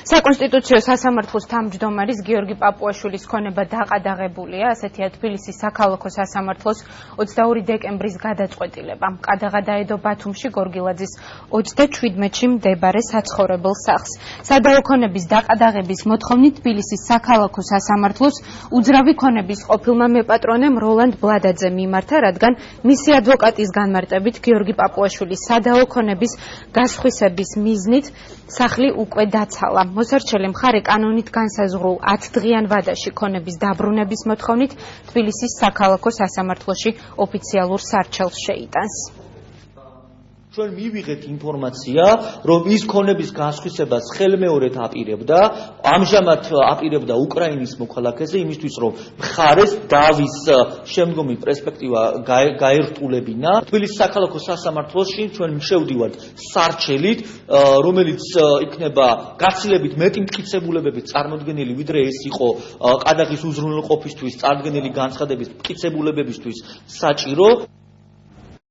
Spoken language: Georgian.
საკონსტიტუციო სასამართლოს თავმჯდომარის გიორგი პაპუაშვილის ქონება დაყადაღებულია, ასეთია თბილისის საქალაქო სასამართლოს 22 დეკემბრის გადაწყვეტილება. ყადაღა დაედო ბათუმში გორგილაძის 37-ში მდებარე საცხოვრებელ სახლს. სადავო ქონების დაყადაღების მოთხოვნით თბილისის საქალაქო სასამართლოს უძრავი ქონების ყოფილმა მეპატრონემ როლანდ ბლადაძე მიმართა, რადგან მისი ადვოკატის განმარტებით გიორგი პაპუაშვილის სადავო ქონების გასხვისების მიზნით სახლი უკვე დაცალა. მოსარჩელი მხარე კანონით განსაზღვრულ 10 დღიან ვადაში ქონების დაბრუნების მოთხოვნით თბილისის საქალაქო სასამართლოში ოფიციალურ სარჩელს შეიტანს. ჩვენ მივიღეთ ინფორმაცია, რომ ის ქონების განსხვისებას ხელმეორედ აპირებდა, ამჟამად აპირებდა უკრაინის მოქალაქეზე იმისთვის, რომ მხარეს დავის შემდგომი პერსპექტივა გაერტულებინა. თბილისის საქალაქო სასამართლოში ჩვენ შევდივართ სარჩელით, რომელიც იქნება გაცილებით მეტი მტკიცებულებებით წარმოდგენილი, ვიდრე ეს იყო ყადაღის უზრუნველყოფისთვის წარდგენილი განცხადების მტკიცებულებებისთვის საჭირო.